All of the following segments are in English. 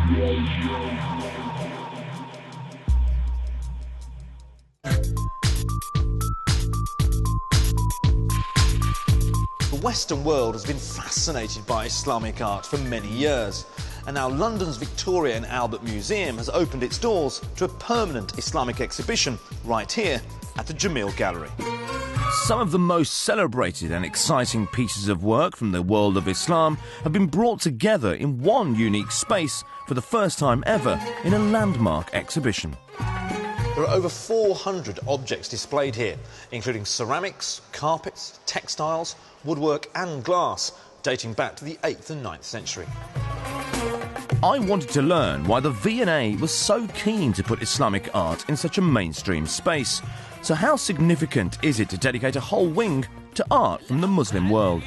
The Western world has been fascinated by Islamic art for many years, and now London's Victoria and Albert Museum has opened its doors to a permanent Islamic exhibition right here at the Jamil Gallery. Some of the most celebrated and exciting pieces of work from the world of Islam have been brought together in one unique space for the first time ever in a landmark exhibition. There are over 400 objects displayed here, including ceramics, carpets, textiles, woodwork and glass, dating back to the 8th and 9th century. I wanted to learn why the V&A was so keen to put Islamic art in such a mainstream space. So how significant is it to dedicate a whole wing to art from the Muslim world?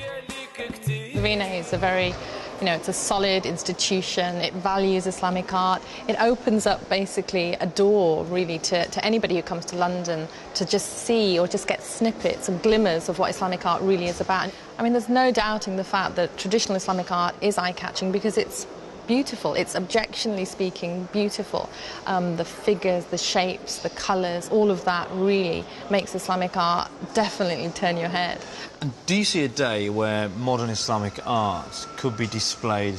The V&A is a very, it's a solid institution. It values Islamic art. It opens up basically a door really to anybody who comes to London to just see or just get snippets and glimmers of what Islamic art really is about. I mean, there's no doubting the fact that traditional Islamic art is eye-catching because it's beautiful. It's objectionably speaking beautiful. The figures, the shapes, the colours, all of that really makes Islamic art definitely turn your head. And do you see a day where modern Islamic art could be displayed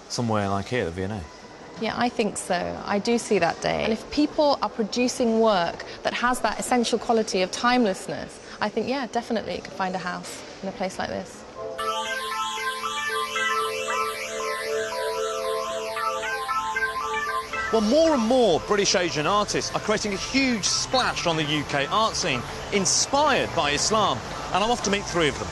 somewhere like here, the V&A? Yeah, I think so. I do see that day. And if people are producing work that has that essential quality of timelessness, I think, yeah, definitely it could find a house in a place like this. Well, more and more British Asian artists are creating a huge splash on the UK art scene, inspired by Islam, and I'm off to meet 3 of them.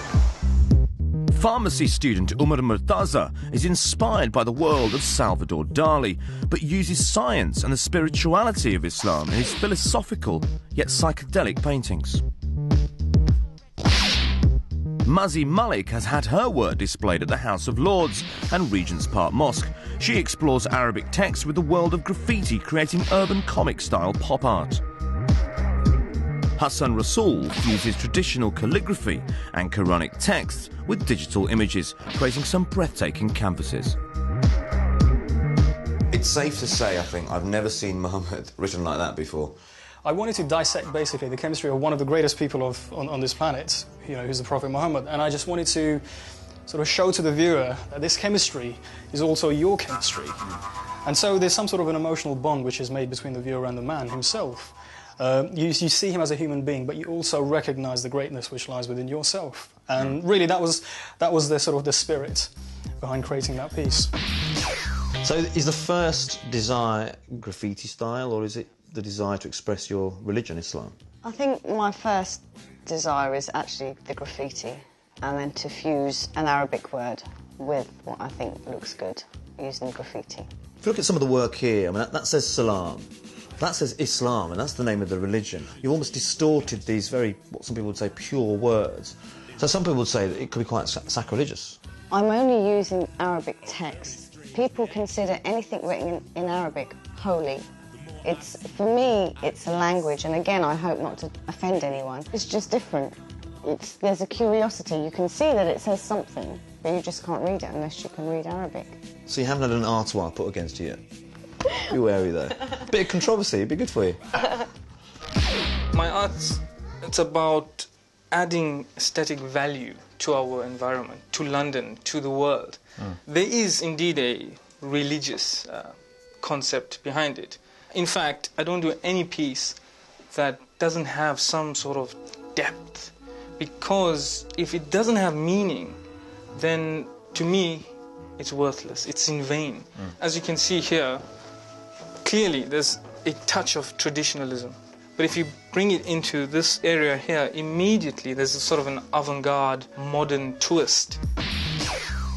Pharmacy student Umar Murtaza is inspired by the world of Salvador Dali, but uses science and the spirituality of Islam in his philosophical yet psychedelic paintings. Mazi Malik has had her work displayed at the House of Lords and Regent's Park Mosque. She explores Arabic text with the world of graffiti, creating urban comic-style pop art. Hassan Rasool fuses traditional calligraphy and Quranic texts with digital images, creating some breathtaking canvases. It's safe to say, I think, I've never seen Muhammad written like that before. I wanted to dissect, basically, the chemistry of one of the greatest people on this planet, who's the Prophet Muhammad, and I just wanted to sort of show to the viewer that this chemistry is also your chemistry. And so there's some sort of an emotional bond which is made between the viewer and the man himself. You see him as a human being, but you also recognise the greatness which lies within yourself. And really, that was the sort of the spirit behind creating that piece. So is the first desire graffiti style, or is it the desire to express your religion, Islam? I think my first desire is actually the graffiti, and then to fuse an Arabic word with what I think looks good using graffiti. If you look at some of the work here, I mean, that says Salam, that says Islam, and that's the name of the religion. You've almost distorted these very, what some people would say, pure words. So some people would say that it could be quite sacrilegious. I'm only using Arabic text. People consider anything written in Arabic holy. For me, it's a language, and again, I hope not to offend anyone. It's just different. There's a curiosity. You can see that it says something, but you just can't read it unless you can read Arabic. So you haven't had an artois put against you yet? Be wary, though. Bit of controversy, it'd be good for you. My art, it's about adding aesthetic value to our environment, to London, to the world. There is indeed a religious concept behind it. In fact, I don't do any piece that doesn't have some sort of depth, because if it doesn't have meaning, then to me it's worthless, it's in vain. As you can see here, clearly there's a touch of traditionalism, but if you bring it into this area here, immediately there's a sort of an avant-garde modern twist.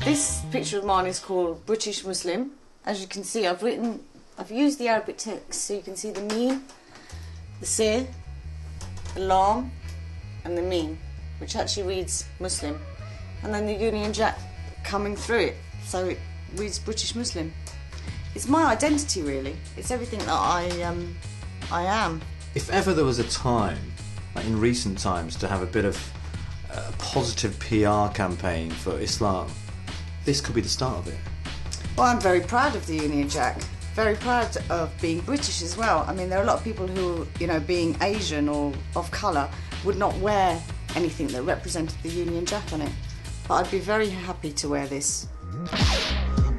This picture of mine is called British Muslim. As you can see, I've used the Arabic text so you can see the meen, the sir, the lam, and the meen, which actually reads Muslim, and then the Union Jack coming through it, so it reads British Muslim. It's my identity, really. It's everything that I am. If ever there was a time, like in recent times, to have a bit of a positive PR campaign for Islam, this could be the start of it. Well, I'm very proud of the Union Jack. very proud of being British as well. I mean, there are a lot of people who, you know, being Asian or of colour, would not wear anything that represented the Union Jack on it. But I'd be very happy to wear this.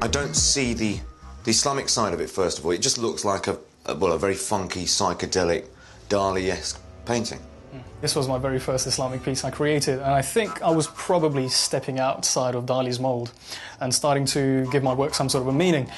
I don't see the Islamic side of it, first of all. It just looks like a very funky, psychedelic, Dali-esque painting. This was my very first Islamic piece I created, and I think I was probably stepping outside of Dali's mould and starting to give my work some sort of a meaning.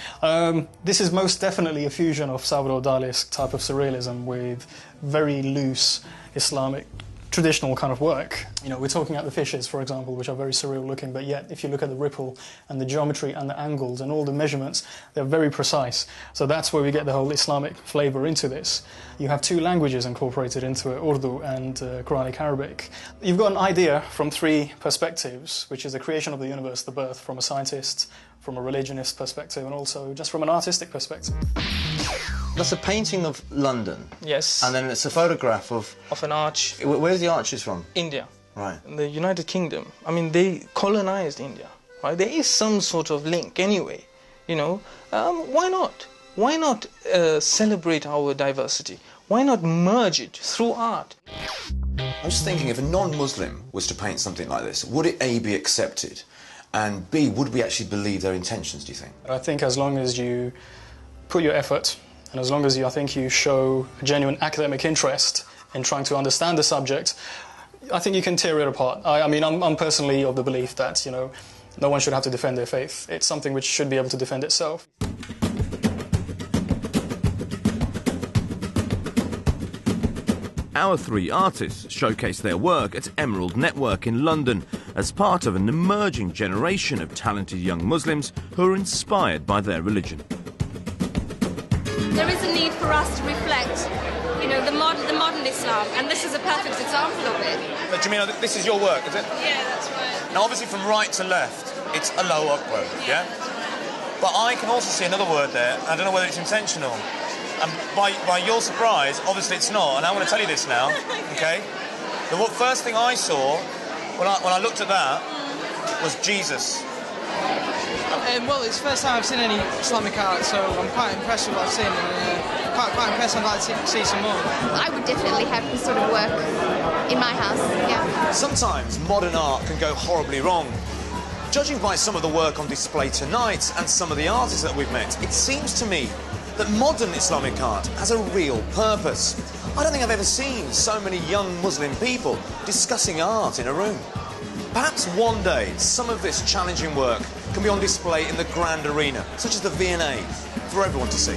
This is most definitely a fusion of Salvador Dali's type of surrealism with very loose Islamic traditional kind of work. You know, we're talking about the fishes, for example, which are very surreal looking, but yet if you look at the ripple and the geometry and the angles and all the measurements, they're very precise. So that's where we get the whole Islamic flavour into this. You have two languages incorporated into it, Urdu and Quranic Arabic. You've got an idea from three perspectives, which is the creation of the universe, the birth, from a scientist, from a religionist perspective, and also just from an artistic perspective. That's a painting of London. Yes. And then it's a photograph of an arch. Where's the arches from? India. Right. The United Kingdom. I mean, they colonized India, right? There is some sort of link anyway, you know. Why not? Why not celebrate our diversity? Why not merge it through art? I was thinking, if a non-Muslim was to paint something like this, would it A, be accepted, and B, would we actually believe their intentions, do you think? I think as long as you put your effort, and as long as I think you show a genuine academic interest in trying to understand the subject, I think you can tear it apart. I mean, I'm personally of the belief that, you know, no one should have to defend their faith. It's something which should be able to defend itself. Our three artists showcase their work at Emerald Network in London as part of an emerging generation of talented young Muslims who are inspired by their religion. There is a need for us to reflect, you know, the modern Islam, and this is a perfect example of it. But do you mean this is your work, is it? Yeah, that's right. Now, obviously, from right to left, it's Allahu Akbar, yeah? But I can also see another word there. I don't know whether it's intentional. And by your surprise, obviously it's not. And I want to tell you this now, okay? The first thing I saw when I looked at that was Jesus. Well, it's the first time I've seen any Islamic art, so I'm quite impressed with what I've seen, and quite impressed. I'd like to see some more. I would definitely have this sort of work in my house, yeah. Sometimes modern art can go horribly wrong. Judging by some of the work on display tonight and some of the artists that we've met, it seems to me that modern Islamic art has a real purpose. I don't think I've ever seen so many young Muslim people discussing art in a room. Perhaps one day, some of this challenging work can be on display in the grand arena, such as the V&A, for everyone to see.